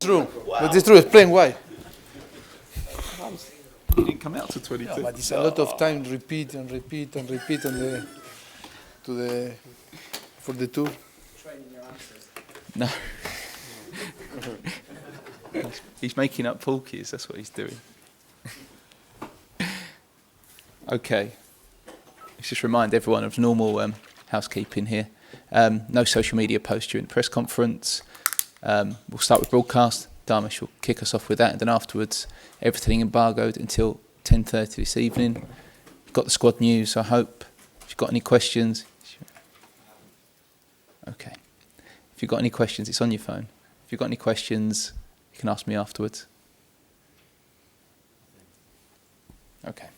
True, but it's true. Explain why. You didn't come out to 22. No, but it's a lot of time repeat on the for the tour. Training your answers. No. He's making up pool cues, that's what he's doing. Okay. Let's just remind everyone of normal housekeeping here. No social media posts during the press conference. We'll start with broadcast. Dharmesh will kick us off with that, and then afterwards everything embargoed until 10:30 this evening. You've got the squad news, I hope. If you've got any questions... Okay. If you've got any questions, it's on your phone. If you've got any questions, you can ask me afterwards. Okay.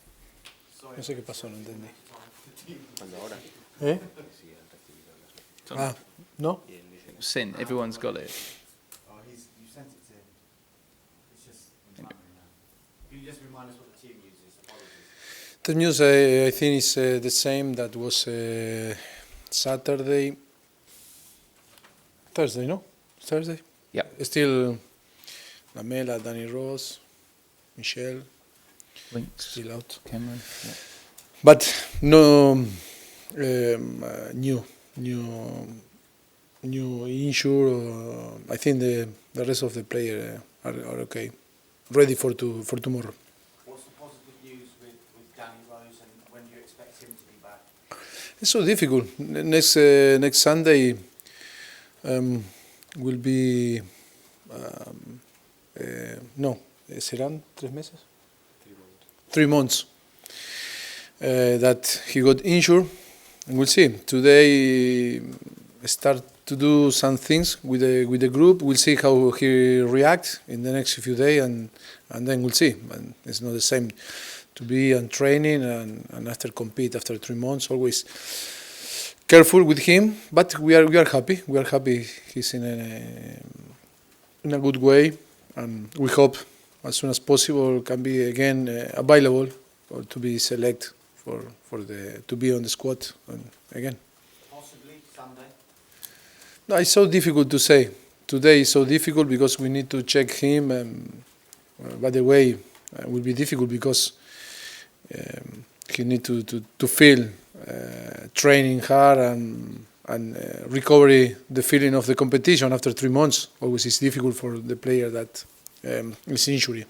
No sé qué pasó, no entendí. ¿Eh? Ah, no? Sin, everyone's got it. You sent it to him. It's just in time now. Can you just remind us what the team uses? Apologies. The news, I think, is the same that was Thursday, no? Thursday? Yeah. Still Lamela, Danny Rose, Michelle, Winks, still out. Cameron. Yeah. But no new issue. I think the rest of the players are okay, ready for tomorrow. What's the positive news with Danny Rose, and when do you expect him to be back? It's so difficult. Next Sunday will be no, serán 3 meses? 3 months that he got injured, and we'll see. Today start to do some things with the group. We'll see how he reacts in the next few days, and then we'll see. And it's not the same to be on training and after compete after 3 months. Always careful with him, but we are happy. We are happy he's in a good way, and we hope as soon as possible can be again available or to be selected to be on the squad again. Possibly Sunday. No, it's so difficult to say. Today is so difficult because we need to check him. By the way, it will be difficult because he need to feel training hard and recovery the feeling of the competition after 3 months. Always is difficult for the player that is injury.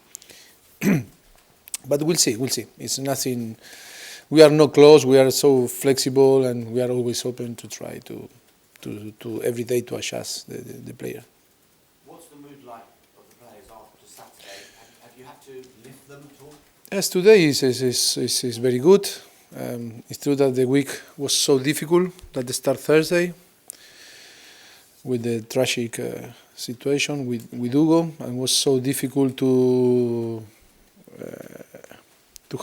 But we'll see. It's nothing. We are not close. We are so flexible, and we are always open to try to every day to adjust the player. What's the mood like of the players after Saturday? Have you had to lift them at all? Yes, today is very good. It's true that the week was so difficult that they start Thursday with the tragic situation with Hugo, and was so difficult to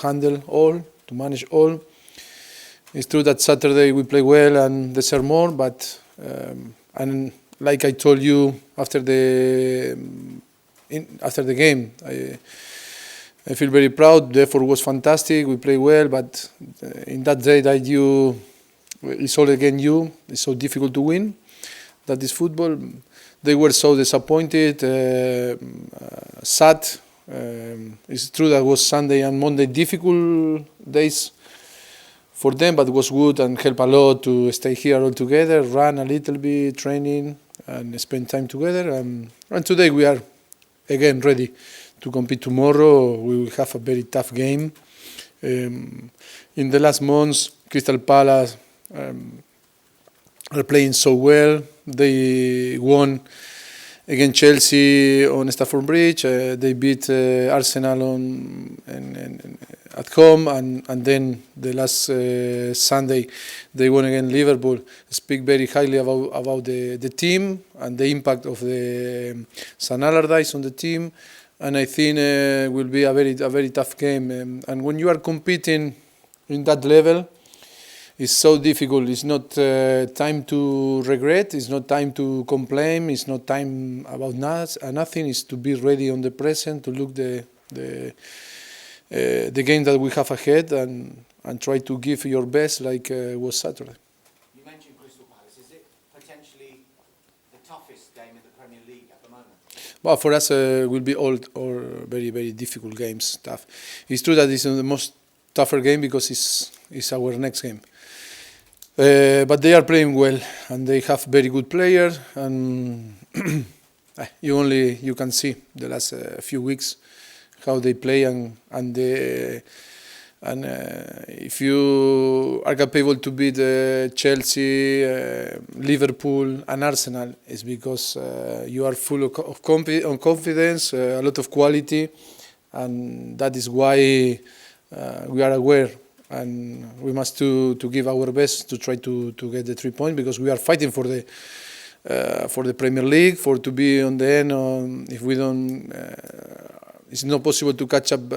handle all, to manage all. It's true that Saturday we play well and deserve more, but and like I told you after the game, I feel very proud. The effort was fantastic. We played well, but in that day that it's all against you. It's so difficult to win. That is football. They were so disappointed, sad. It's true that was Sunday and Monday difficult days for them, but it was good and helped a lot to stay here all together, run a little bit, training, and spend time together. And today we are again ready to compete tomorrow. We will have a very tough game. In the last months, Crystal Palace are playing so well. They won against Chelsea on Stamford Bridge. They beat Arsenal at home, and then the last Sunday they won against Liverpool. Speak very highly about the team and the impact of the St. Allardyce on the team. And I think will be a very tough game. And when you are competing in that level, it's so difficult. It's not time to regret. It's not time to complain. It's not time about nothing. It's to be ready on the present, to look the game that we have ahead, and try to give your best like was Saturday. You mentioned Crystal Palace. Is it potentially the toughest game in the Premier League at the moment? Well, for us, will be all or very very difficult games. Tough. It's true that it's the most tougher game because it's our next game. But they are playing well and they have very good players and you can see the last few weeks how they play and if you are capable to beat Chelsea, Liverpool and Arsenal, it's because you are full of confidence, a lot of quality, and that is why we are aware and we must to give our best to try to get the 3 points because we are fighting for the Premier League, for to be on the end. If we don't, it's not possible to catch up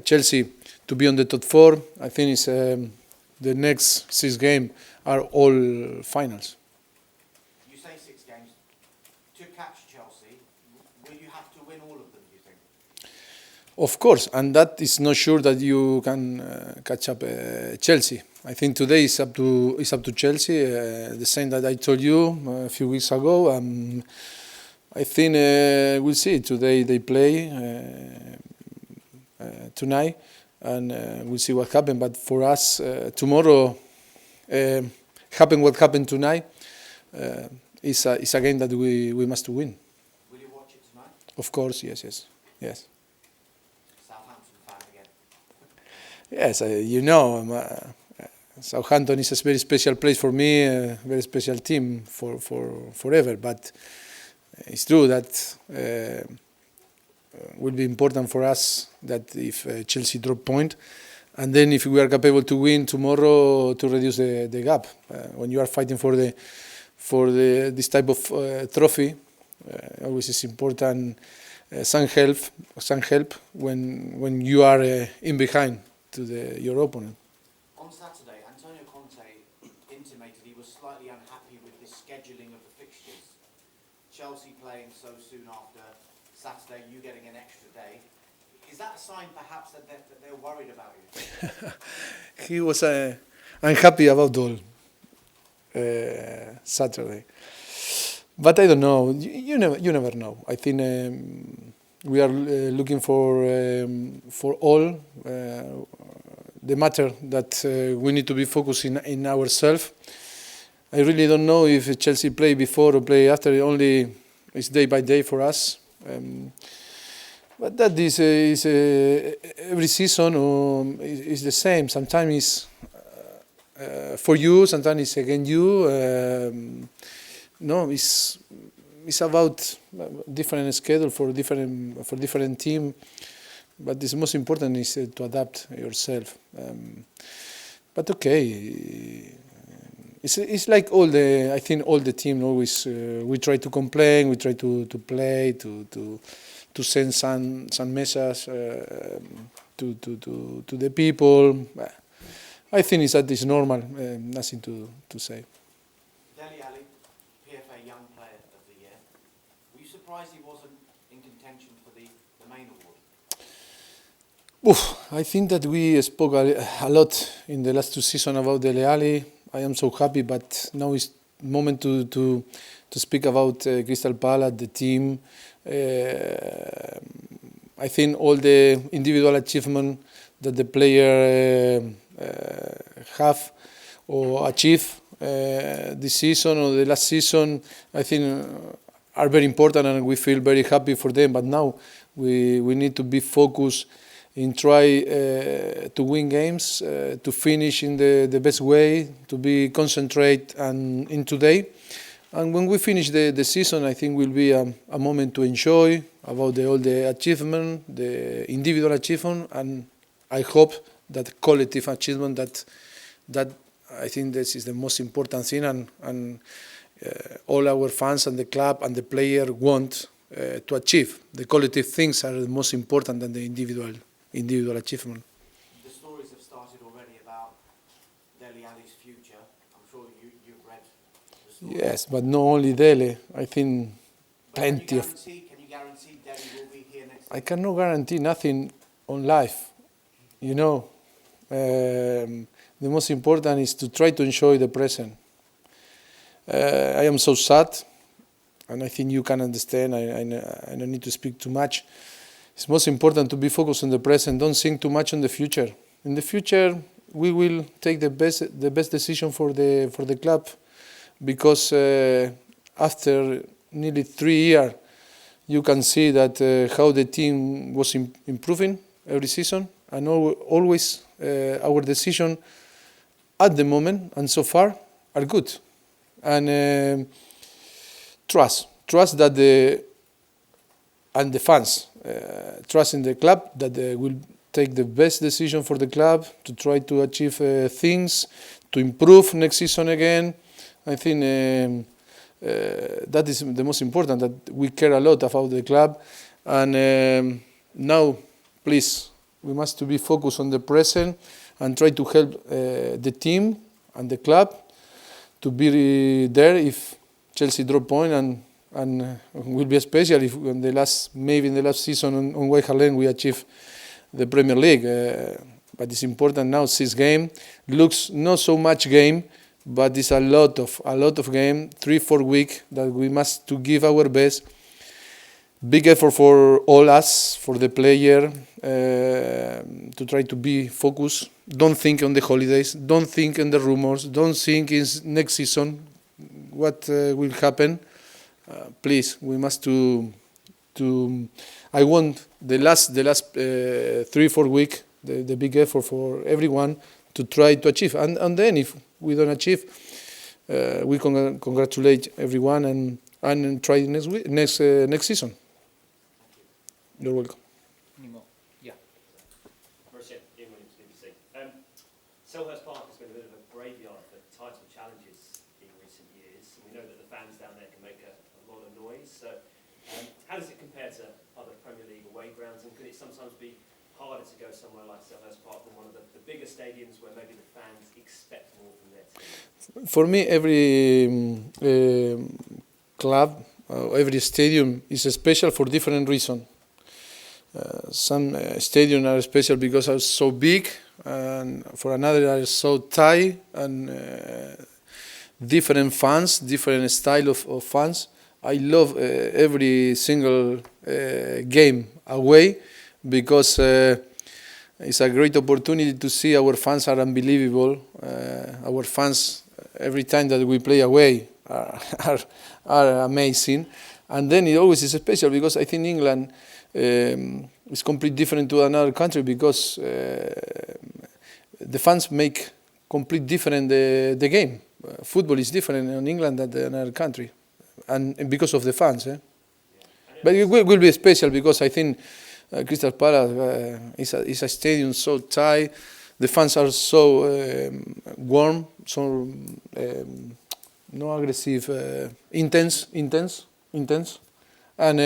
Chelsea to be on the top 4. I think it's the next 6 games are all finals. You say 6 games. To catch Chelsea, will you have to win all of them, do you think? Of course, and that is not sure that you can catch up Chelsea. I think today is up to Chelsea. The same that I told you a few weeks ago. I think we'll see. Today they play tonight. And we'll see what happens. But for us, tomorrow, happen what happened tonight, is a game that we must win. Will you watch it tonight? Of course, yes. Southampton fan again. Yes, Southampton is a very special place for me, a very special team for forever. But it's true that will be important for us that if Chelsea drop point, and then if we are capable to win tomorrow to reduce the gap. When you are fighting for this type of trophy, always is important some help when you are in behind to your opponent. On Saturday, Antonio Conte intimated he was slightly unhappy with the scheduling of the fixtures. Chelsea playing so soon after Saturday, you getting an extra day. Is that a sign perhaps that they're worried about you? He was unhappy about all Saturday. But I don't know. You never know. I think we are looking for all. The matter that we need to be focusing in ourselves. I really don't know if Chelsea play before or play after. It's day by day for us. But that is every season is the same. Sometimes it's for you, sometimes it's against you. No, it's about different schedule for different team. But the most important is to adapt yourself. But okay. It's like I think all the team always we try to complain, we try to play, to send some messages to the people. I think that is normal, nothing to say. Dele Alli, PFA Young Player of the Year. Were you surprised he wasn't in contention for the main award? I think that we spoke a lot in the last 2 seasons about Dele Alli. I am so happy, but now is moment to speak about Crystal Palace, the team. I think all the individual achievement that the player have or achieve this season or the last season, I think are very important, and we feel very happy for them. But now we need to be focused in try to win games, to finish in the best way, to be concentrate and in today. And when we finish the season, I think will be a moment to enjoy about all the achievement, the individual achievement, and I hope that collective achievement that I think this is the most important thing, and all our fans and the club and the player want to achieve. The collective things are the most important than the individual achievement. The stories have started already about Dele Alli's future. I'm sure you've read the stories. Yes, but not only Dele. I think plenty of. Can you guarantee Dele will be here next I cannot guarantee nothing on life. The most important is to try to enjoy the present. I am so sad and I think you can understand. I don't need to speak too much. It's most important to be focused on the present. Don't think too much on the future. In the future, we will take the best decision for the club, because after nearly 3 years, you can see that how the team was improving every season, and always our decision at the moment and so far are good. And trust that the fans trust in the club that they will take the best decision for the club to try to achieve things, to improve next season again. I think that is the most important, that we care a lot about the club. And now, please, we must to be focused on the present and try to help the team and the club to be there if Chelsea drop point, and will be special if maybe in the last season on White Hart Lane we achieve the Premier League. But it's important now. 6 game looks not so much game, but it's a lot of game. 3-4 weeks that we must to give our best. Big effort for all us, for the player, to try to be focused. Don't think on the holidays. Don't think on the rumors. Don't think in next season what will happen. Please, we must to. I want the last 3-4 weeks the big effort for everyone to try to achieve, and then if we don't achieve, we congratulate everyone and try next season. You're welcome. Any more? Yeah. Mauricio, BBC. Selhurst Park has been a bit of a graveyard for title challenges in recent years, and we know that the fans down there can make a lot of noise. So, how does it compare to other Premier League away grounds, and could it sometimes be harder to go somewhere like Selhurst Park than one of the bigger stadiums where maybe the fans expect more from their team? For me, every club, every stadium is special for different reasons. Some stadiums are special because are so big, and for another are so tight, and different fans, different style of fans. I love every single game away, because it's a great opportunity to see our fans are unbelievable. Our fans, every time that we play away, are amazing. And then it always is special, because I think England is completely different to another country, because the fans make completely different the game. Football is different in England than another country, and because of the fans. But it will be special, because I think Crystal Palace is a stadium so tight. The fans are so warm, so no aggressive, intense. And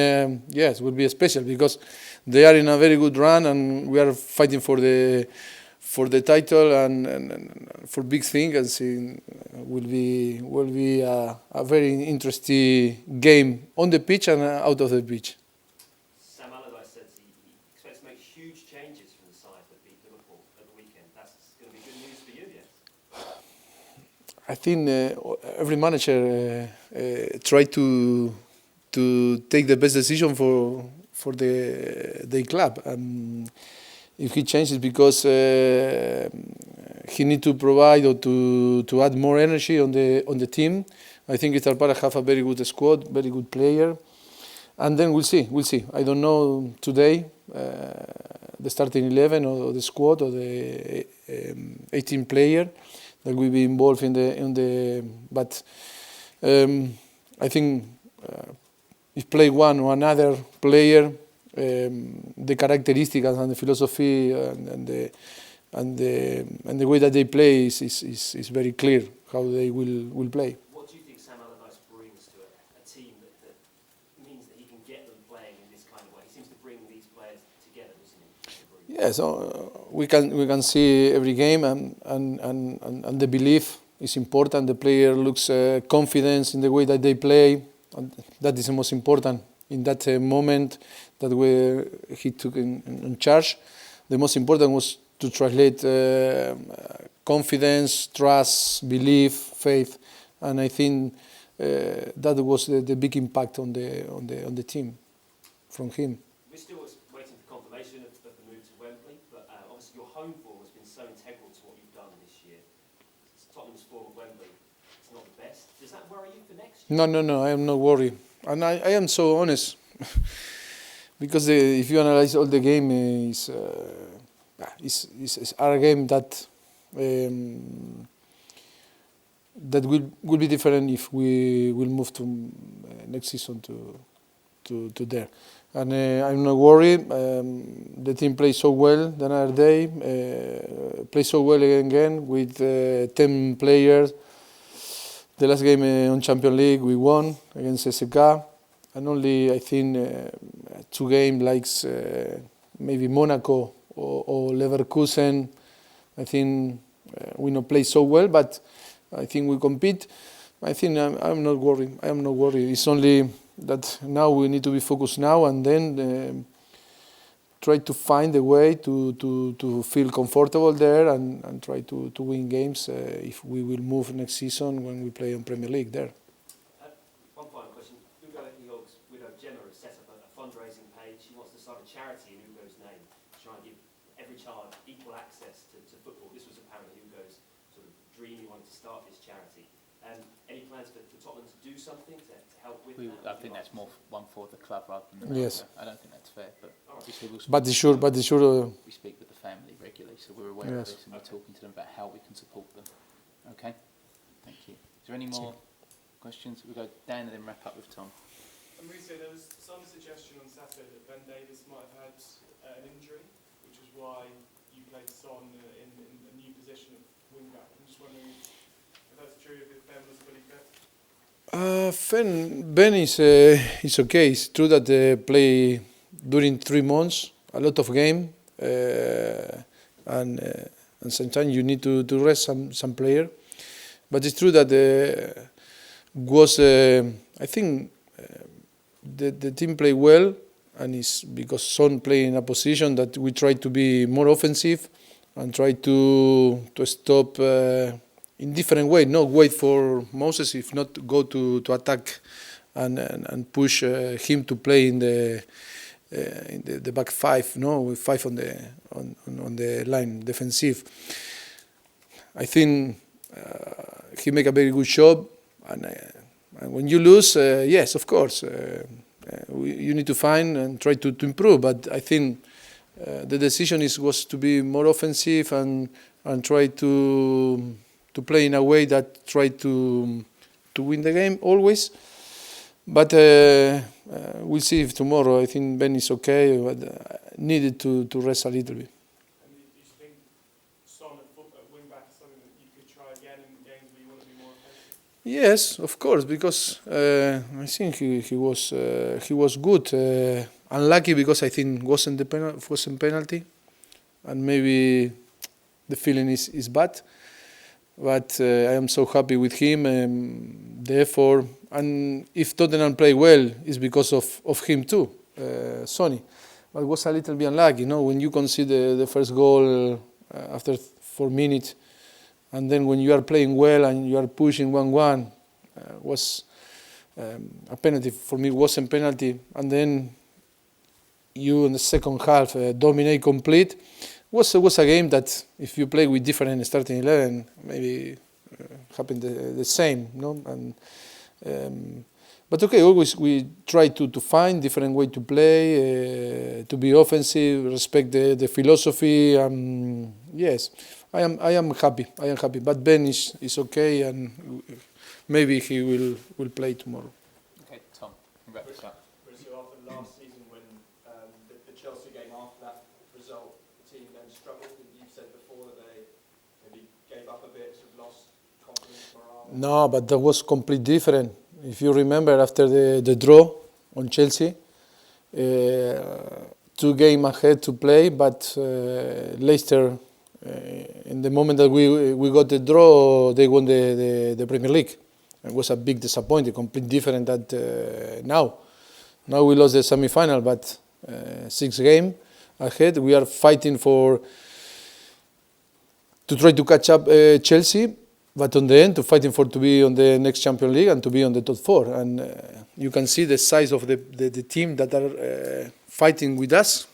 yes, it will be special, because they are in a very good run, and we are fighting for the title and for big things. And will be a very interesting game on the pitch and out of the pitch. Sam Allardyce said he expects to make huge changes from the side that beat Liverpool at the weekend. That's going to be good news for you, yes? I think every manager try to take the best decision for the club. If he changes because he need to provide or to add more energy on the team, I think Crystal Palace have a very good squad, very good player, and then we'll see. I don't know today the starting 11 or the squad or the 18 player that will be involved in the. But I think. If play one or another player, the characteristics and the philosophy and the way that they play is very clear how they will play. What do you think Sam Allardyce brings to a team that means that he can get them playing in this kind of way? He seems to bring these players together, doesn't he? Yeah, so we can see every game, and the belief is important. The player looks confident in the way that they play. And that is the most important in that moment that he took in charge. The most important was to translate confidence, trust, belief, faith, and I think that was the big impact on the team from him. We're still waiting for confirmation of the move to Wembley, but obviously your home form has been so integral to what you've done this year. Tottenham's form at Wembley, it's not the best. Does that worry you for next year? No, I am not worried. And I am so honest. Because if you analyze all the game, it's our game that that will be different if we will move to next season to there. And I'm not worried. The team plays so well the other day. Play so well again with 10 players. The last game on Champions League we won against SK. And only, I think, 2 games like maybe Monaco or Leverkusen. I think we not play so well, but I think we compete. I think I'm not worried. I am not worried. It's only that now we need to be focused now and then try to find a way to feel comfortable there and try to win games if we will move next season when we play on Premier League there. One final question. Hugo Ecking's widow Gemma has set up a fundraising page. She wants to start a charity in Hugo's name to try and give every child equal access to football. This was apparently Hugo's sort of dream. He wanted to start this charity. Any plans for Tottenham to do something to help with that? I think that's more one for the club rather than Yes. I don't think that's fair, but obviously we'll But it's sure. we speak with the family regularly, so we're aware Yes. of this and we're talking to them about how we can support them. Okay, thank you. Is there any more questions? We'll go Dan and then wrap up with Tom. Mauricio, there was some suggestion on Saturday that Ben Davies might have had an injury, which is why you played Son in a new position of wing back. I'm just wondering if that's true, if Ben was fully fit. Ben is okay. It's true that they play during 3 months a lot of game, and sometimes you need to rest some player. But it's true that I think the team play well, and it's because Son play in a position that we try to be more offensive and try to stop in different way. Not wait for Moses, if not go to attack and push him to play in the back 5. No, with 5 on the line defensive. I think he make a very good job, and when you lose, yes, of course, you need to find and try to improve. But I think the decision was to be more offensive and try to play in a way that try to win the game always. But we'll see if tomorrow. I think Ben is okay, but needed to rest a little bit. And do you think Son at wing back is something that you could try again in games where you want to be more offensive? Yes, of course, because I think he was good. Unlucky because I think wasn't penalty, and maybe the feeling is bad. But I am so happy with him, the effort, and if Tottenham play well, it's because of him too, Sonny. But it was a little bit unlucky, when you consider the first goal after 4 minutes, and then when you are playing well and you are pushing 1-1, was a penalty. For me, it wasn't penalty. And then you in the second half dominate complete. Was a game that if you play with different starting 11, maybe happen the same, And but okay, always we try to find different way to play, to be offensive, respect the philosophy. Yes, I am happy. But Ben is okay, and maybe he will play tomorrow. Okay, Tom, wrap this up. Mauricio, after last season when the Chelsea game, after that result, the team then struggled, and you've said before that they maybe gave up a bit, sort of lost confidence, morale. No, but that was completely different. If you remember, after the draw on Chelsea, 2 games ahead to play, but Leicester, in the moment that we got the draw, they won the Premier League. It was a big disappointment, completely different than now. Now we lost the semi-final, but 6 games ahead. We are fighting to try to catch up Chelsea. but on the end, to fighting for to be on the next Champions League and to be on the top four. And you can see the size of the team that are fighting with us.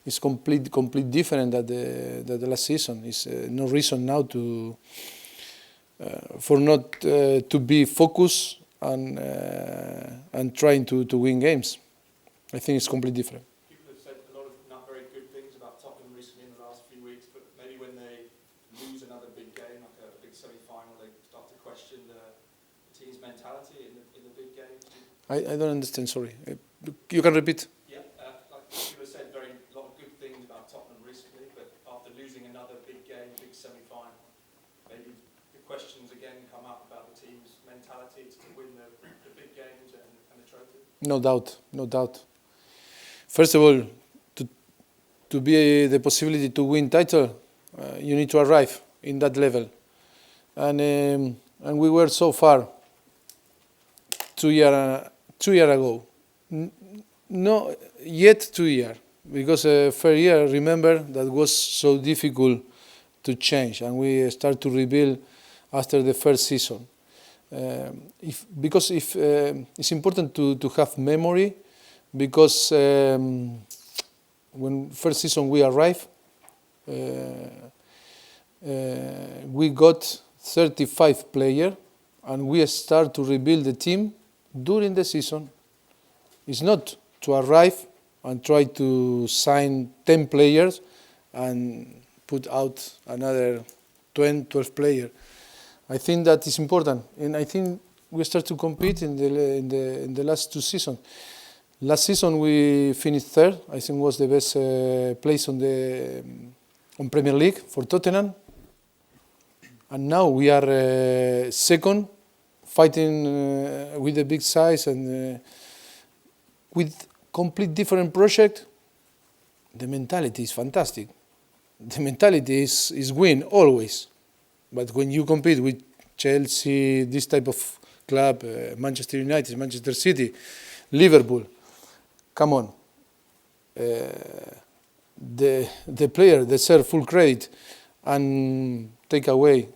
It's complete different than the last season. It's no reason now to for not to be focused and trying to win games. I think it's completely different. People have said a lot of not very good things about Tottenham recently in the last few weeks, but maybe when they lose another big game, like a big semi-final, they start to question the team's mentality in the big games. I don't understand, sorry. You can repeat? Yeah, like people have said a lot of good things about Tottenham recently, but after losing another big game, big semi-final, maybe the questions again come up about the team's mentality to win the big games and the trophy. No doubt, no doubt. First of all, to be the possibility to win title, you need to arrive in that level, and we were so far 2 years ago. No, yet 2 years, because first year, remember, that was so difficult to change, and we start to rebuild after the first season. Because it's important to have memory, because when first season we arrived, we got 35 players, and we start to rebuild the team during the season. It's not to arrive and try to sign 10 players and put out another 12 players. I think that is important, and I think we start to compete in the last 2 seasons. Last season we finished third. I think was the best place on Premier League for Tottenham, and now we are second, fighting with a big size and with complete different project. The mentality is fantastic. The mentality is win always. But when you compete with Chelsea, this type of club, Manchester United, Manchester City, Liverpool, come on. The player deserve full credit and take away?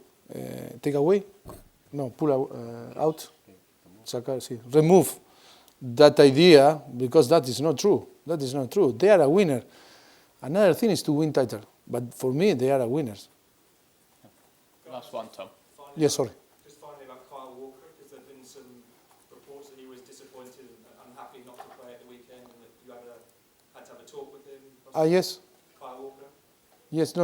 No, pull out. Remove that idea, because that is not true. That is not true. They are a winner. Another thing is to win title, but for me, they are a winners. Last one, Tom. Finally, Yes, sorry. Just finally about Kyle Walker, because there have been some reports that he was disappointed and unhappy not to play at the weekend, and that you had to have a talk with him. Yes. Kyle Walker? Yes, no.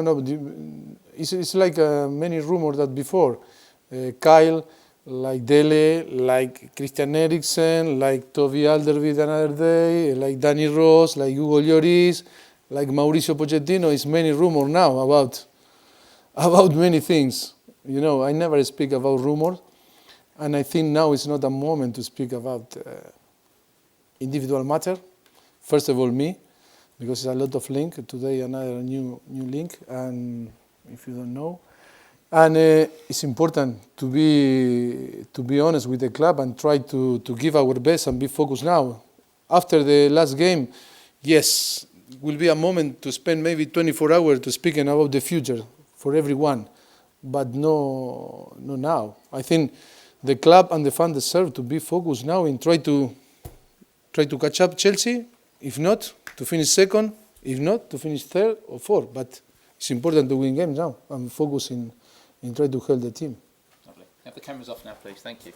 It's like many rumors that before. Kyle, like Dele, like Christian Eriksen, like Toby Alderweireld another day, like Danny Rose, like Hugo Lloris, like Mauricio Pochettino. It's many rumors now about many things. You know, I never speak about rumors, and I think now is not a moment to speak about individual matter. First of all, me, because it's a lot of link. Today another new link, and if you don't know. And it's important to be honest with the club and try to give our best and be focused now. After the last game, yes, will be a moment to spend maybe 24 hours to speaking about the future for everyone, but no now. I think the club and the fans deserve to be focused now and try to catch up Chelsea. If not, to finish second. If not, to finish third or fourth. But it's important to win games now and focus in try to help the team. Lovely. Have the cameras off now, please. Thank you.